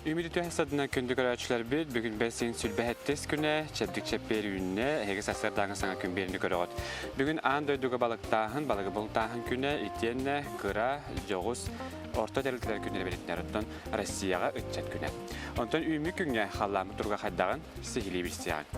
Ümidi tühəsadına kündü görəçlər bir, bugün bəsin sülbəhəttis günə, çəbdik çəpperi ünə, həqiq səslər dağın sana gün birini görəğət. Bugün an döydüğü balıqtağın, balığı bultağın günə, itiyənə, qıra, yoğuz, orta dəliltilər günləri belirtlər ötən Rossiyağa ötçət günə. Ondan ümid günə xallamı durğa xaddağın sihili bir siyağın.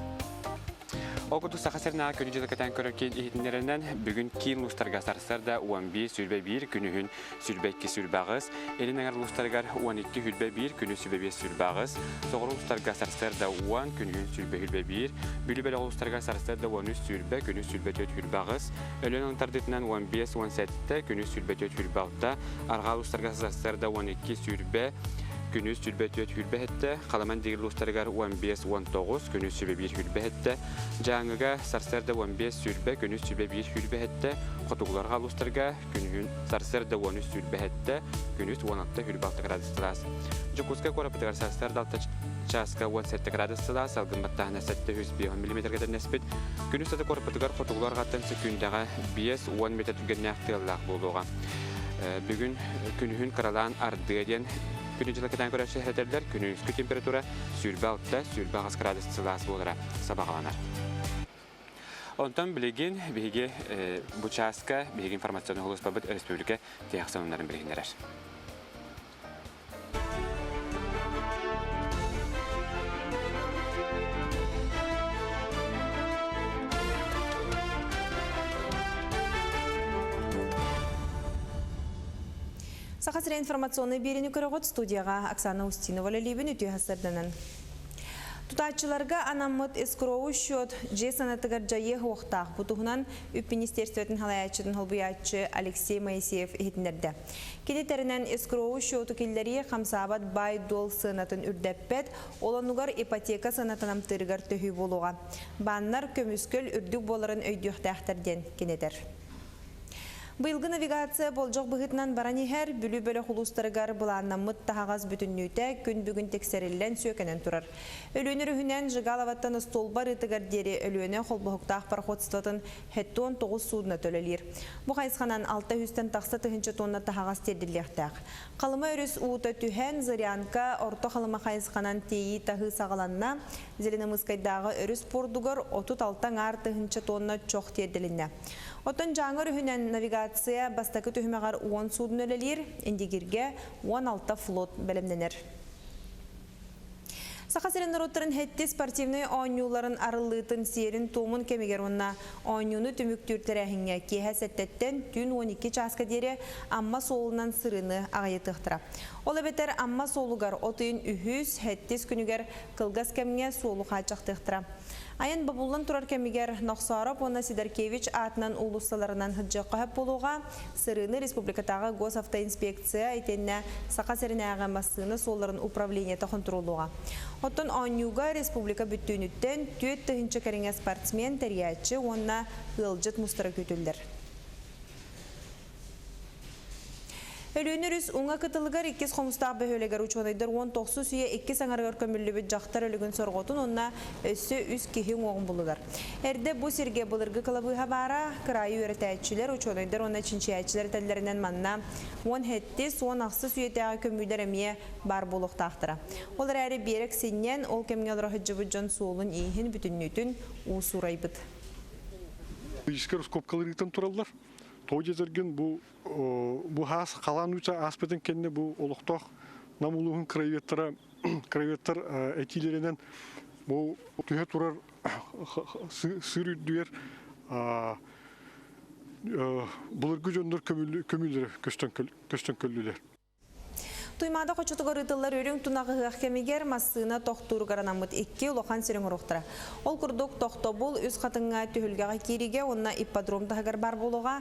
Okudu saxasırına könücülükten körürken eğitimlerinden bugün kiin lustarga sarsarda 11 sürbe 1 günühün sürbe 2 sürbağız, elin lustargar 12 hülbe 1 günü sürbe 5 sürbağız, soğuru lustarga sarsarda 10 günühün sürbe hülbe 1, bülübeli lustarga sarsarda 13 sürbe günü sürbe 4 hülbağız, ölün antardetinden 15-17 günü sürbe 4 hülbağda, arga lustarga sarsarda 12 sürbe günü sürbe 4 hülbe hette, Qalaman digir lustargar 15-19 günü sürbe 1 hülbe hette, Cangıga sarsarda 15 sürbe günü sürbe 1 hülbe hette, Qotuqlarga lustarga günü sarsarda 13 sürbe hette, günü 16 hülbe 6 gradus. Jukuska korapıtıgar sarsarda 6 çaska 17 gradus, salgınbattağına 700 mm kadar nesbet, günü satı korapıtıgar Qotuqlarga atan sekündaga 5-10 metre tügennek tığallaq buluğa. Bugün günühün karalan ardığın Günücülükten göre şehirler günüzgü temperatura sürbe 6'da sürbe 6 gradus Celsius olarak sabahlanır. Ondan bilgin bilgi bu çaska bilgi informasyonu Holusbabıt Respublika teyaksonların bilginler. Сахасыра информационный берени көрөгөт студияга Оксана Устинова лебин үтү хасырданын. Тутачыларга анаммыт эскроу счет же санатыгар жайы хоқтақ бұтығынан үп министерстветін халаячыдың холбуячы Алексей Моисеев ehitnерді. Кедетерінен эскроу счету келдері қамсабат бай дол сынатын үрдәппет, оланугар ипотека сынатынам тыргар төхі болуға. Баннар көміскөл үрдік боларын өйдіқтәқтірден кенедер. Быйылгы навигация болжоq быгытынан баранихер бүлі-бөлі хулустарыгар бұланна мұт тағағаз бүтіннүйті күн бүгін тексерілен сөкенен тұрар. Өлөнер үхінен жыгалаваттан столбар ытыгар дері өлөне холбуқтақ парходстватын 9 судына төлелер. Бұ қайсқанан 600-тен тақсы тұхынчы тонна тағағаз терділектәқ. Қалыма өріс уыта түхен зырянка орто қалыма қайсқанан тейі тағы сағаланна зелені мұскайдағы өріс пордугар 36 ар тұхынчы тонна чоқ терділінне. Отын жаңыр үхінен навигация бастақы түхімеғар 10 судын өлелер, индигерге 16 флот бәлемденер. Сақасырын роттарын хетті спортивный ойнуларын арылытын серін томын кемегер онна ойнуны түміктүртір әхіңе кейхә сәттеттен түн 12 часка дере амма солынан сырыны ағайытықтыра. Ол әбетер амма солугар отыын үхіз хеттіз күнігер қылғас кәмге солу қачақтықтыра. Айын бабулдан тұрар кәмегер Нақсарап оны Сидоркевич атынан улысталарынан хыджы қағып болуға сырыны республикатағы госавтоинспекция айтенне сақасырын ағамасыны соларын управление тақынтырулуға. Оттан Анюга республика бүттүйініттен түйет тұхынчы кәріңе спортсмен тәриячы онына ғылжыт мұстары көтілдір. Өлөнөрүс уңа кытылыгар 2 қомыстақ бөхөлегер учонайдар 19 сүйе 2 саңарғар көмілібі жақтар өлігін сорғотын онына өсі үз кейін оғын бұлыдар. Әрді бұл серге бұлырғы қылабыға бара қырайы өрітәйтшілер учонайдар онына чинчиятшілер тәлдерінен манна 17-10 ақсы сүйетеға көмілдер әмие бар болуқтақтыра. Олар әрі берек сенен ол кемге олар хыджыбы жон суылын ейхін бүтіннүтін ұсурайбыд. Тоджезерген bu has kalan uça aspeten kendine bu oluktoq namuluğun kravetler etilerinden bu tühe turar sürüdüyer bulurgu jönler kömülleri kösten köllüler. Туймада қочытығыр ұтылар өрің тұнағы ғақкемегер массына тоқтуыр ғаранамыд 2 ұлоқан сірің ұрықтыра. Ол күрдік тоқты бұл үз қатыңға түйілгеға кереге, онына ипподромдағығар бар болуға,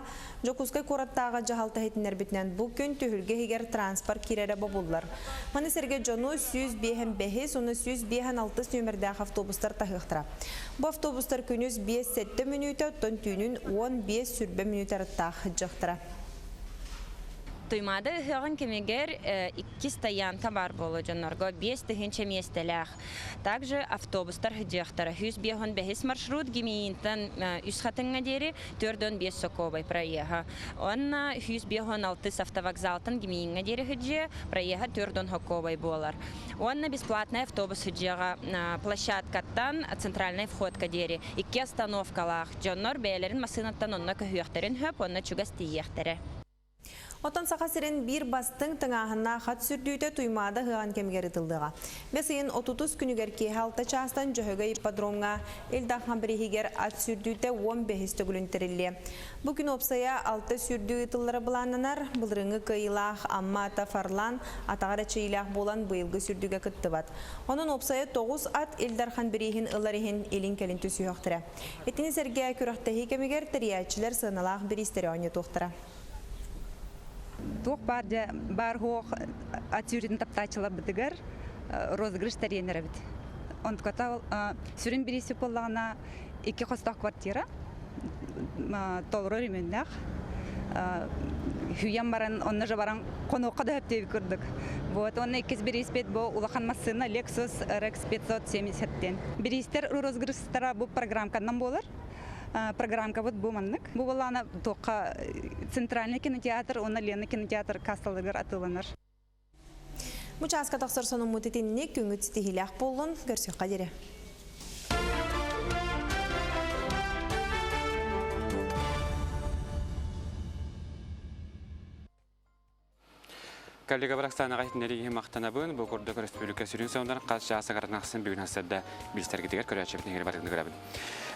жокускай қораттағы жағалты хетінер бітінен бұл күн түйілге егер транспорт керері бобулар. Маны сірге жону 105, оны 106 нөмірдегі автобустар тағықтыра. Бұл автобустар күніз 5-7 минуты, оттан түйінін 15 сүрбе минутары тағы жықтыра. Туймады хыгын кемегер 2 стоянка бар болу жонорго 5 тыгынча местелях. Также автобустар хыдыяктара 105 маршрут гимиинтен үс хатынга дери 4-5 соковой проеха. Онна 106 автовокзалтын гимиинга дери хыдыя проеха 4 хоковой болар. Онна бесплатный автобус хыдыяга площадкаттан центральный входка дери. 2 остановкалах жонор бээлерин масынаттан онна көһүөхтерин хөп онна чугас тиехтере. Отан сақасырын бір бастың тыңағына қат сүрдүйті туймады ғыған кемгері тылдыға. Бесейін 30 күнігер кейхалты частан жөгі иппадромға елдаққан бірігер ат сүрдүйті 15 түгілінтірілі. Бүгін опсая 6 сүрдүй тыллары бұланынар, бұлырыңы кыйлақ, амма ата фарлан, атағары чейлақ болан бұйылғы сүрдүйге күтті бат. Оның опсая 9 ат елдархан бірігін ыларығын елін кәлін түсі өқтірі. Етіні сәрге күріқтәхи кемігер тіриячілер сығыналақ бір истерионе тоқтыра. Тух бар хоох атюрин таптачыла бдыгар розыгрыш таренера бит. Он ката сүрин бириси коллагана 2 хостак квартира толро ремендах. Хүйям баран онна жабаран конокка да хептеби көрдүк. Вот онна 2 бирис бет бо улахан машина Lexus RX 570-тен. Биристер розыгрыштара бу программкандан болар. Программка вот буманнык. Бу балана тока центральный кинотеатр, он Лена кинотеатр кассалыгар атыланыр. Мучаска тақсыр соның мұтетініне көңіт стихилях болын көрсек қадері. Коллега Баракстана гайтнери мактанабын бу Курдук Республика сүрүн соңдан калча асагарнаксын бүгүн хасырда билстерге көрөчөбүн бардыгын көрөбүн.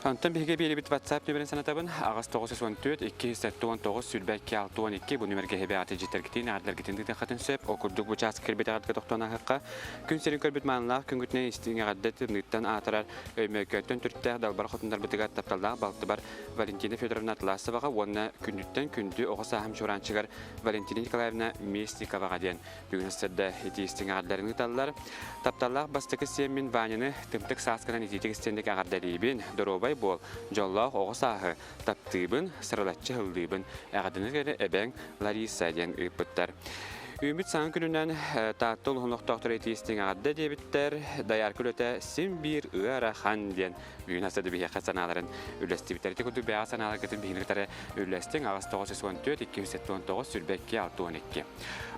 Антон биге бит WhatsApp нөмерин санатабын агыс 914 279 сүлбәкке 612 бу нөмерге хебеаты житергитин адлергитиндик хатын сөп окурдук бу час кирбетагатка токтона хакка күн серин көрбүт маанлах күнгүтне истиңе гаддет ниттан атарар өймөкөтөн түрттө далбар хотундар битигат тапталда балты бар Валентина Федоровна Атласовага онна күндүттөн күндү огоса хам шуранчыгар Валентина Николаевна Местникова ден бүгүн сырда этистиң адларын таллар тапталлах бастыкы семин ванины тымтык сасканан этитик стендик агардалибин доробай бол жоллах огосахы таптыбын сыралатчы хылдыбын агадыныгere эбең Лариса ден ыпыттар. Үміт саңын күнінен тағыттыл ұлық доктор етейістің ағадды дебіттер даяр күлөті сен бір ұғара хан ден бүгін асады бейе қатсаналарын үлесті біттерді күді бейе саналар кетін бейінліктері үлестің ағыз 914-279 сүрбәкке 612.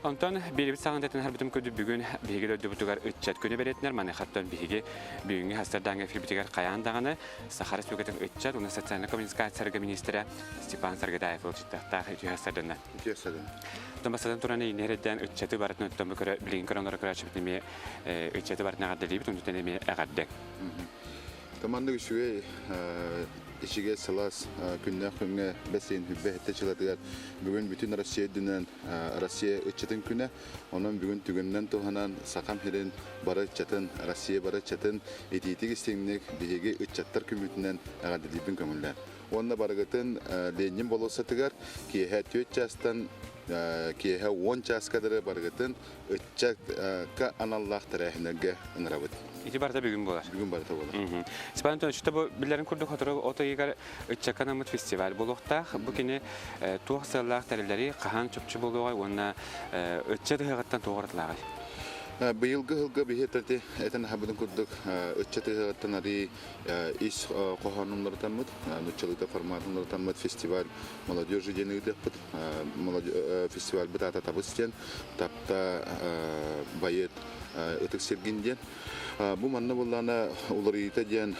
Онтан белебіт саңын дәтін әр бұтым көді бүгін бейге дөді бұтығар үтчат көне беретінер маны қаттан бейге бүгінгі хастардан әфір бітігер қаяндағаны Сахара Республикатын үтчат оны социальный коммуникацияларға министрі Степан Саргадаев ұлчыттақтағы үтіғастардына. Томасадан тураны инерден үтчаты барытын өттөмбө көрө билин коронор көрөчүптүмө үтчаты барытына гаддалып түндүтөнөмө агардык. Команда үчүгө ишиге салас күннө күнгө бесин хүббетте чыгатыгар бүгүн бүтүн Россия дүнөн Россия үтчатын күнө онун бүгүн түгүннөн туханан сакам херен бары чатын Россия бары чатын этитик истеңник биге үтчаттар күмүтүнөн агардылыбын көмүллөр. Онда баргытын Ленин болосатыгар ки хәтөт частан кеһә 10 час кадәр баргытын үтчәк ка аналлах тарихнәгә ыңрабыт. Ити барда бүгүн болар. Бүгүн барда болар. Испантон шта бу билерин курдук хатыры отогар үтчәканамыт фестиваль болукта бу кине тугсаллах тарилери кахан чөпчү болугай онна үтчәк хагаттан тугыртлагай. Быйылгы хылга бихетте этен хабыдын курдук үтчәк хагаттанари ис коханымлардан мут нучылыта форматындан мут фестиваль молодежи денеге пут фестиваль бытата табыстен тапта байет ытык сергинден бу манна буллана уларыйта ден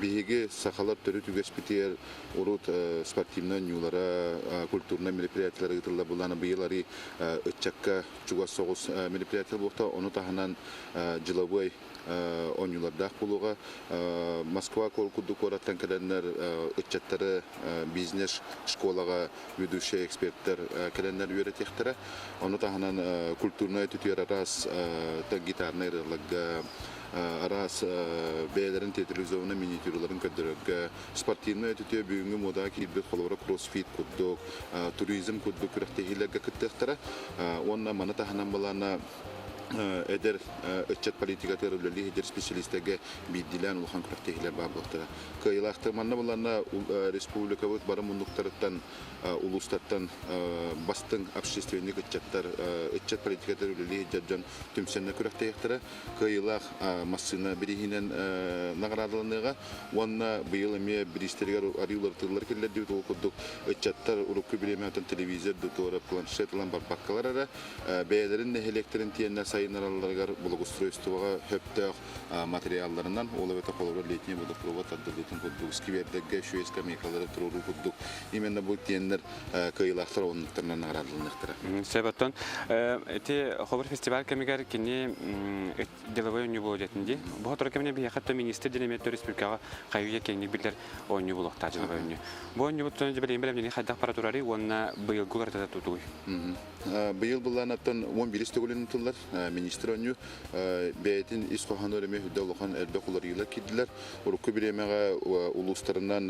биге сахалар төрү түгеспитер урут спортивный нюлара культурный мероприятиялар гытылла буллана быйылары үтчәккә чуга согус мероприятие булта оны таханан жылабый онюларда булуга Москва колкуду кораттан келеннер үтчәттәре бизнес школага ведущий эксперттер келеннер үйрәтәктәре оны таханан культурный түтер арас та гитарный арас бәйләрен телевизионна миниатюраларын көндөргә спортивный түтә бүгенге мода килбет холора кроссфит куддук туризм куддук рәхтәһиләргә киттәктәре онна мана таханан балана Eder ötchet politikatör üleli eder spesialistege bildilen ulhan kürektehiler bablıqtara. Kıyılaktırmanna bulanna Respublika bud barı munduktarıttan ulustattan bastın общественник ötchet politikatör üleli ederden tümsenne kürektehiktara. Kıyılak masına birihinen nagaradılanıga onna bıyıl eme biristerigar arılar tırlar killer diyor okuduk. Ötchettar urukku bilemeyatan televizyon dutora planşet lan bakkalar ara beylerin ne elektrin tiyenler sayınlarlar buluk устройствоға höptök materiallarından ola ve tapologlar leytine buluk prova taddıldığın kudduk. Skiverdege şu eska mekaları tururu kudduk. İmenle bu tiyenler kıyılaktır onluklarından aradılınıktır. Себаттан эти хобыр фестиваль кемигер кини деловой ойну болотенди. Бу хатыр кемне би хатта министр денеметтер республикага кайгы кеңник билдер ойну болокта деловой ойну. Бу ойну бутун жибелем билем хадда аппаратурары онна быйыл гуларда тутуй. Быйыл булланаттан 11 стөгөлүн туллар министр ойну бейтин исханор эме хөдөлгөн элбе куларыла кидилер. Урукку биремеге улустарынан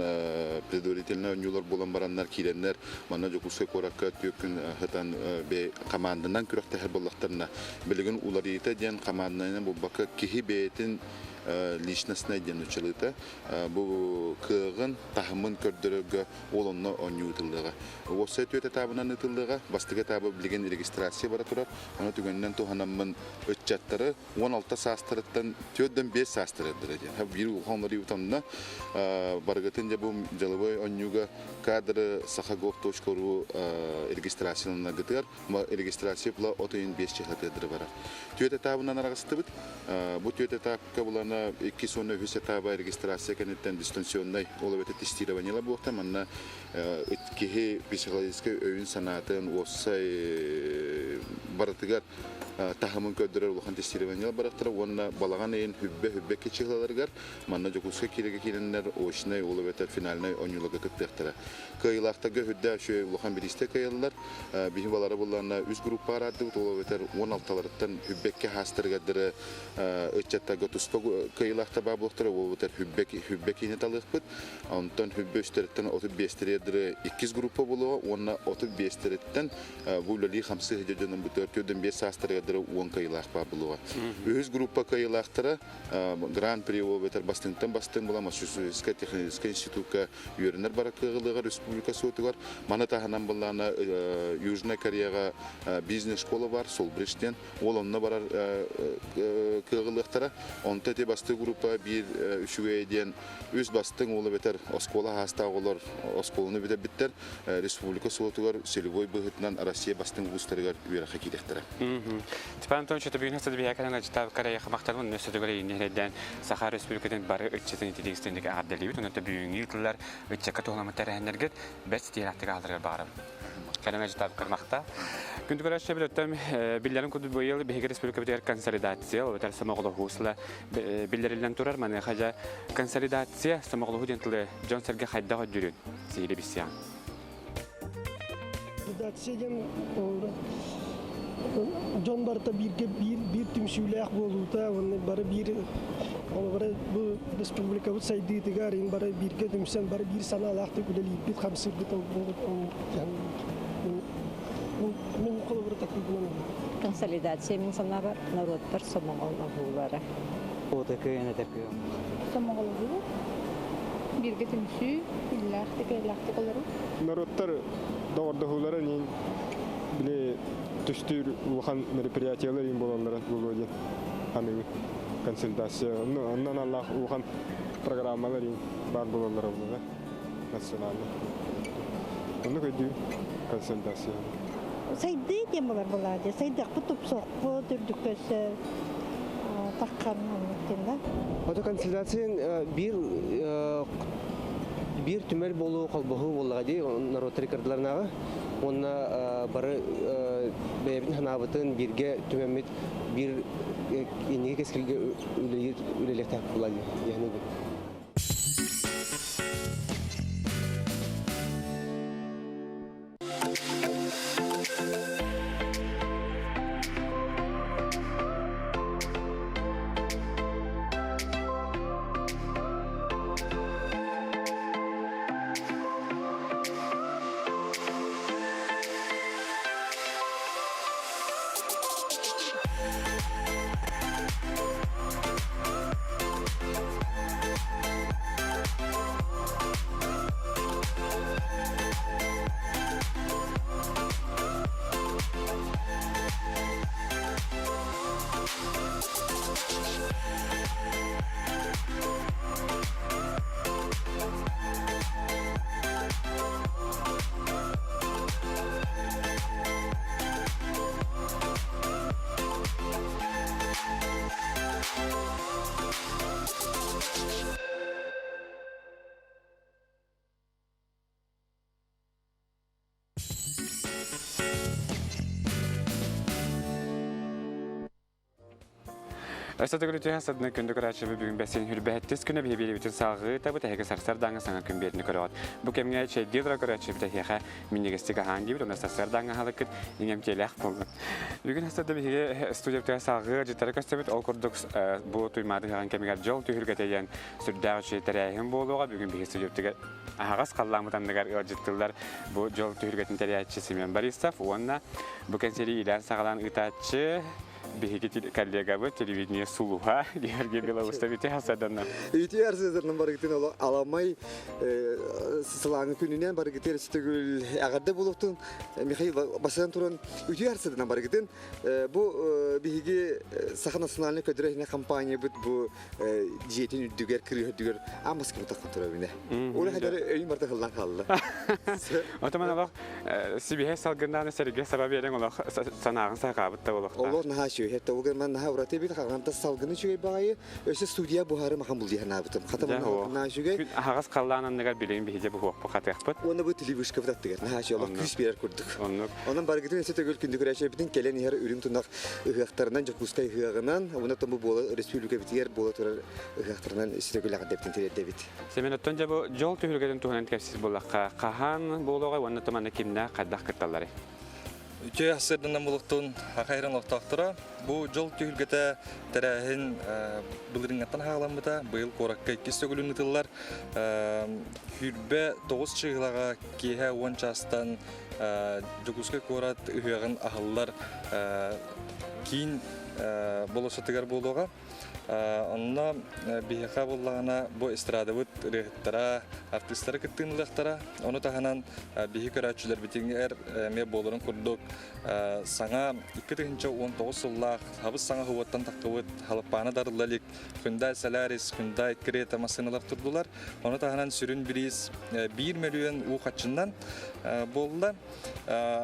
предварительно ойнулар болан бараннар киленнер. Мана жокуска коракка төкүн хатан бе командандан күрәктә һәр буллыктарына билеген уларыйта дигән команданың бу бакы киһи бейтин личностный ден училыта бу кыгын тахмын көрдөрөгө олонно онютылдыга осы төтө табынан ытылдыга бастыга табы билген регистрация бара турат аны түгөннән туханаммын өтчаттары 16 састырыттан 4-5 састырыдыр дигән һәм бир хонлары утамна баргатын бу жалбой онюга кадры сахагов.ру регистрациялана гытыр регистрация була 35 чехатыдыр бара төтө табынан арагыстыбыт бу төтө табка булана 2 сонна хүсетаба регистрация кенеттен дистанционный олабете тестирование буакта манна кеһе психологический өйүн санатын осай баратыгар тахамын көдөрөр улхан тестирование барактыра онна балаган эйин хүббе кечилаларгар манна жокуска киреге киреннер очный олабете финальный онюлага кыттыктыра кыйлактагы хүддә шу улхан биристе кыйлар бихи балары булларна үз группа рады олабете 16талардан хүббекке хастыргадыры өччаттагы туспа кыйлакта баблыктыра олабете хүббекине талыкпыт онтон хүббөстөртен 35-тердер 2 группа болуга онна 35-терден булали 50 жөнөн бүтөртөдөн 5 састырга он кайлах бабылуга. Үз группа кайлахтара гран-при обетер бастыңтан бастың була Массачусетс технический институтка юрнер баракыгылыга республика сотугар. Мана таханан буллана Южная Кореяга бизнес школа бар, Солбриштен. Ол онна барар кыгылыктара. Онта те басты группа бир үшүгөйден үз бастың олы бетер оскола хастагылар, осколуну биттер республика сотугар селевой быгытынан Россия бастың бустарыгар үера хакидектера. Типан то, что бигнес это бия канал читав Корея макталын нөсөдөгөр инерден Сахара Республикадан бары өтчетен тидигстендик ардалыбыт, онда бүгүнкү йылтылар өтчекка тоголаматтар хендергет бес тиярактыга алдырга барып. Канал читав кырмакта. Күндү көрөшө билөттөм биллерин күндү быйыл Беги Республика битер консолидация, отар самогло хусла биллерилен турар мана хажа консолидация самогло дентиле Жон Серге хайдага жүрүн. Сейли бисян. Консолидация Жон барта бир түмсүләк болута, оны бары бир олары бу республика бу сайды дигәр ин бары бирге түмсән бары бир саналакты күләли бит хамсырды булып мен колобыр такын Консолидация мен сана бар, народтар самоголна булары. O takıyana takıyor. Самоголу бирге түмсү иллахты кайлахты колору. Народтар дордохулары нин биле түстүр улхан мероприятиялар ин болонлар болоди. Аны консультация, оннан Аллах улхан программалар ин бар болонлар болду. Национальный. Оны көйдү консультация. Сайды темалар болады. Сайды кутуп сокпу түрдүкөсө таккан да. O konsolidasiya bir tümel bolu kalbahı bolladı narot rekordlarına. Ona barı beyabin hanabatın birge tümemit bir yeni keskilge ülelekte buladı. Yani Östögülütü hasadını kündü kıraçı bugün besin hürbehettes güne bir bütün salgı tabi teheke sarsar danga sana gün birini körüğüt. Bu kemge çeydidra kıraçı bir teheke minnigestika hangi bir ona sarsar danga halıkıt ingem kelek buldu. Bugün hasadda bir stüdyo bir salgı citara köstebit ol kurduk bu tuymadı heran kemge jol tühürgeteyen sürdağ şey tereyhin boluğa bugün bir stüdyo bir ağız kallamıdan negar ırcıttılar bu jol tühürgetin tereyatçı Simeon Borisov ona bu kenseri ilan sağalan ıtaçı Бегите коллега телевидение Сулуха, Георгий Белоустович Хасаданна. Ütüyer sözlerinin barıgıtın alamay sılağın gününden barıgıtır sütügül ağırda bulutun Mikhail Basadan turan ütüyer sözlerinin barıgıtın bu bihigi sakın asınaline ködürehine kampanya bu diyetin üddüger kırıyor üddüger ama sıkı mutlaka turabine. Onu kadar ölüm artık hıldan kaldı. Otoman Allah Sibihe salgından sergi sebebi eden Allah sanağın sakabıtta olur. Allah naha şu hatta o zaman naha urate bir kagamta salgını şu bayi öse stüdyo buharı makam buldu yana bitim. Kataman naha şu gay. Ağız kallanan neler bileyim bihece bu hukukat yapıp. Onu bu televizyonda kapattık. Naha şu Allah küs bir yer kurduk. Onun bargıtın ise tegül kündü kuraşı bitin gelen yer ölüm tunak ıhaktarından Jakuskay ıhakından ona tamu bola Respublika bitiyer bola turar ıhaktarından ise tegül akadeptin tele David. Semen ötünce bu jol tühürgetin tuhanan tepsiz bolakka kahan boluğa onu tamam kimne kaddak kırtalları. Үтө асырдынан булуктун хакайран октоктора бу жол түйүлгөтө терехин былырыңаттан хагаламыта быйыл коракка 2 сөгүлүн тыллар хүрбе 9 чыгылага кеhe 10 частан жокуска корат ыгын ахыллар кийин болосотугар болууга онна бихака боллагана бу эстрадабыт рехтара артисттар кыттыынылыктара ону таханан бихи көрөчүлөр битиңер ме болорун курдук саңа 2019 сыллах хабыс саңа хубаттан таккыбыт халыппаны дарылалик Hyundai Solaris Hyundai Creta машиналар турдулар ону таханан сүрүн бирис 1 миллион ухачындан болду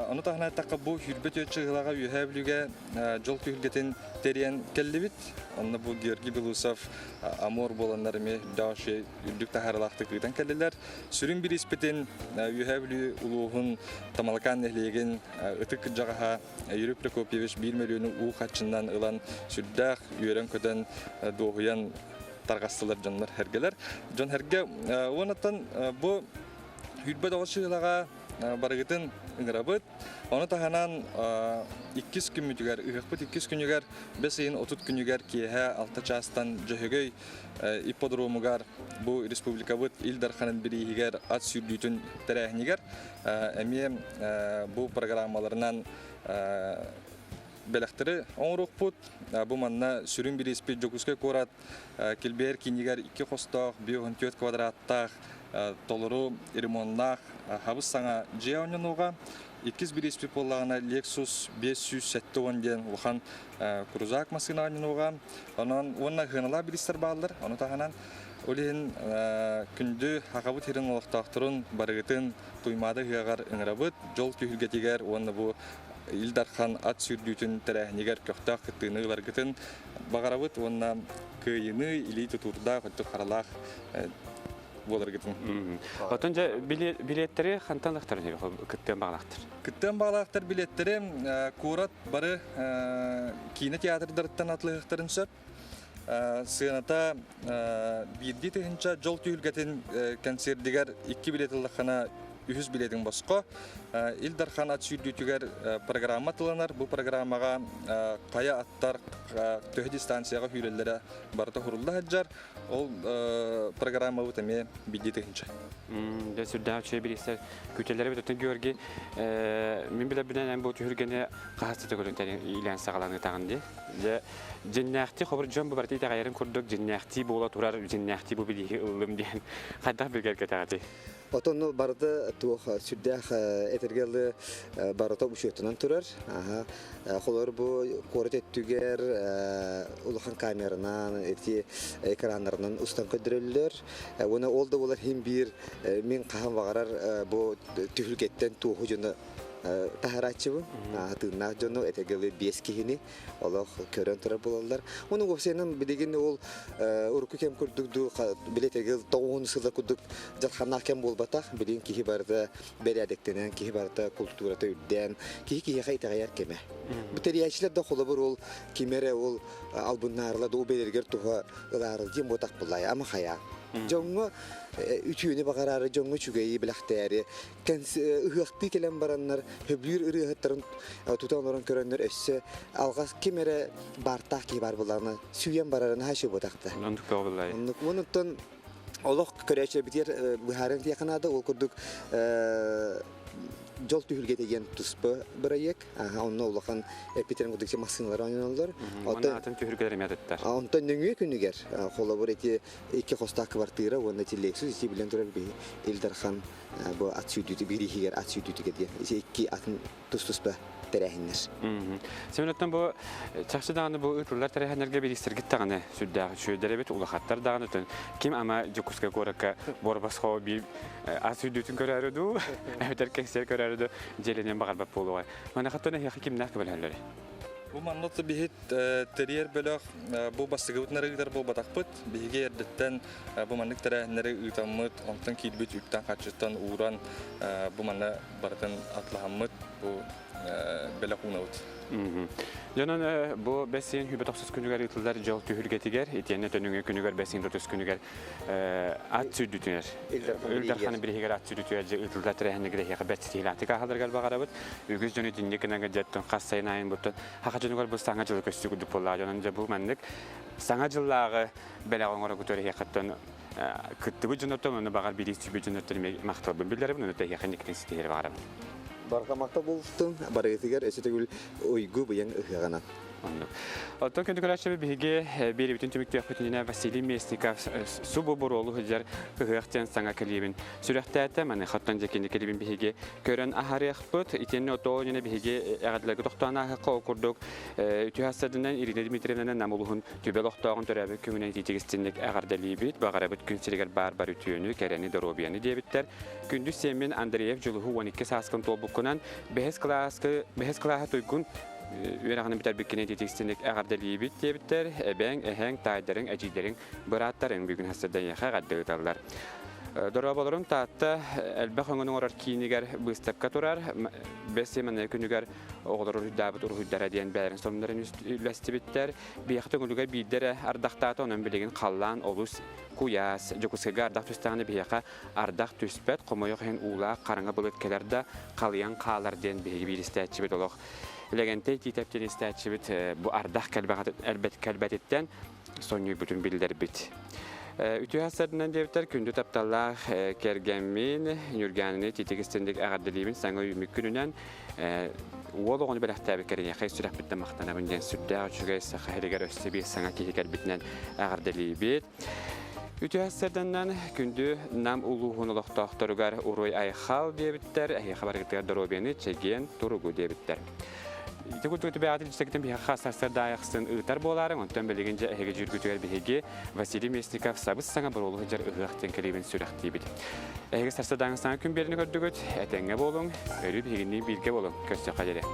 ону таханан такка бу хүрбөтө чыгылага үйөбүлүгө жол түйүлгетин терен келдибит онна бу Георгий Белоусов Амор боландар ме даши үрдүк тахарлакты кыйтан келдилер сүрүн бир испетен үйөбүлү улугун тамалкан нехлеген ытык жагаха Юрий Прокопьевич 1 миллион ухачындан ылан сүрдак үйөрөн көтөн догуян таргастылар жандар хергелер жон херге онотон бу хүрбө дагышылага барыгытын ыңырабыт оны таханан 2 күнүгөр ыгыкпыт 2 күнүгөр бесейин 30 күнүгөр кеhe 6 частан жөһөгөй ипподромугар бу республикабыт Илдарханын биригер ат сүрдүтүн терехнигер эми бу программаларынан белектери оңрукпут бу манна сүрүн бир испи жокуска корат келбер кинигер 2 хосток 1.4 квадраттак толору ремонтнах хабыс саңа жеоннуга 201 испи боллагана Lexus 507 ден улхан крузак машиналарынуга анан онна хынала билистер баалар аны таханан олен күндү хакабыт херин олоктактырын барыгытын туймады хыягар ыңырабыт жол түйүлгетигер онна бу Илдархан ат сүрдүтүн терехнигер көктак кытыныылар гытын багарабыт онна кыйыны или тутурда көттү каралах болар гытын. Отонжа билеттери кантандактар кыттан баглактыр. Кыттан баглактар билеттери курат бары кинотеатрдарын атлыктарын сөп сыйната бирди тыгынча жол түйүлгетин концертдигер 2 билет ылыкана 100 билетин боско Илдархан ат сүрдүтүгер программа тыланар. Бу программага кая аттар төхө дистанцияга хүреллере барта хурулда хаджар. Ол программа бутеме бидди тыгынча. Де сүрдә чөй билистер күтеләре бит Георгий мин биле белән бу түйүлгәне кахасты көрүнтәне илән сагаланы тагынды. Же Җиннәхти хәбәр җан бу барты тагырын күрдек Җиннәхти була турар Җиннәхти бу били улым дигән. Хәдда белгәр кәтәгәти. Отон барды туох сүрдэх этергелы барыта ушуйтунан турар. Холор бу корот еттүгер улахан камеранан эти экраннарынан устан көдөрөллөр. Уна олда болар хим бир мен кахан багарар бу түһүлгеттен тууху жона тахарачыбы атына жоно этегеле 5 кихини олох көрөн турар болалар. Уну гопсенен билеген ол урку кем көрдүктү билетегел 9 сылда кудук жатхана кем болбатак билен кихи барда берядектенен кихи барда культурата үдден кихи кайтагаяр кеме. Бу териячлар да холобор ол кимере ол албуннарлар да обелергер туга ылары дем ботак булай ама хая. Жоңго үтүнү багарары жоңго чүгөйи билактери кен ыгыкты келен бараннар хөбүр ырыгыттарын тутанорон көрөннөр өссө алгас кимере бартак ки бар буларны сүйен барарын хашы ботакта. Онуттан олох көрөчө битер бухарын тияканада ол курдук жол түһүлге деген туспа бирайек. Онно улахан Питерин кудукча машиналар ойнолор. Атын түһүлгелер мететтер. Онтон нөңгө күнүгер холобор эти 2 хоста квартира, онда Lexus ити билен турар би Илдархан бу атсүйдү бирихигер атсүйдү деген. 2 атын туспа терехиннер. Семенеттен бу чакчы даганы бу ытылдар терехинерге билистиргит даганы сүддагы чөйдеребет улахаттар даганы өтөн. Ким ама жокуска коракка борбасхо би атсүйдүтүн көрөрүдү, этеркексер көрөрүдү, желенен багарбап болугай. Мана хаттана хаким нак белелер. Бу маннаты бихит терьер бөлөк бу бастыгытнарыгдар бу батакпыт биге эрдеттен бу маннык терехинери ытаммыт, онтон килбит үттан качыттан уран бу манна бартан атлагаммыт бу белакунаут. Жонон бу бесин хүбө 90 күнүгөр ытылдар жол түһүлгетигер, этене төнүнгө күнүгөр бесин 30 күнүгөр ат сүдүтүнер. Илдархан биригер ат сүдүтүнер ытылдар терехинеге хек бетсилаты кахалдыргар багарабыт. Үгүз жөнү диндекенеге жеттен кассайын айын буту. Хака жөнүгөр бу саңа жыл көстүгүдү болла. Жонон бу мандык саңа жыллагы белагоңора көтөрө хектен кыттыбы жөнөтөн аны багар биристи жөнөтөн макталбы билдерим аны техникten стилер багарабы. Баргамакта болуптун барыгытыгер эсетегүл ойгу буян ыгагана. Оттон көндүкөлөчү биге бери бүтүн түмүктү өкүтүнө Василий Местников субу боролу хыжар ыгыктен саңа келибин сүрөктөтө мана хаттан жекенди келибин биге көрөн ахарыхпыт итенне отоонуна биге агадлыгы токтона хакка окурдук үтүхасадынан Ирина Дмитриевнанын намулухун түбөлөктөгөн төрөбү күнүнө тигистиндик агардалибит багарабыт күнсилигер бар үтүөнү керени доробияны дебиттер күндүз Семен Андреев жылуу 12 саскын толбукунан бехес классы туйгун Үйрағының бітер бүккене детекстендік әғардалии бит дебіттер, әбәң, әхәң, тайдарын, әжидерін, бұраттарын бүгін хастырдан яқа ғаддығыталар. Дорабаларым таатта әлбәқ өңінің орар кейінігер бұстапқа тұрар, бәс емін күнігер оғылар үрдабыт ұрғыддар әдейін бәрін сонларын үләсті біттер, бейіқті өңілігі бейдері ардақтаты оның білеген қаллан, олыс, куяс, жокускага ардақ түстағыны бейіқа ардақ түспәт, қомайық ұла қарыңа бұлыт келерді қалиян қаларден бейгі бейісті әтші бет олық. Легенте титептен истәчибит бу ардах кәлбәттен соню бүтүн билдер бит. Үтү хасарынан дебиттер күндү тапталлар кергенмин юрганны титегистендик агадылыбын саңа үмүккүнүнөн уологону белактабы керене хайсурак биттен мактана бүнден сүттө чүгөй сахаригер өстөбү саңа кихикер битнен агадылыбыт. Үтү хасардан күндү нам улуухун олоктокторугар уруй айхал дебиттер, хабаргыттар доробияны чеген туругу дебиттер. Тегутугу бәгәтил җитәктән бия хасастар даяқсын ытар боларын, онтан белегенҗә әгә җүргүтүгәр биһиге Василий Местников сабыз саңа боролу җар ыгыктан келебен сүрәхти бит. Әгә сарсадан саңа күн берне көрдүгөт, әтәңгә болуң, өрү бигенне билге болуң, көстә кадәре.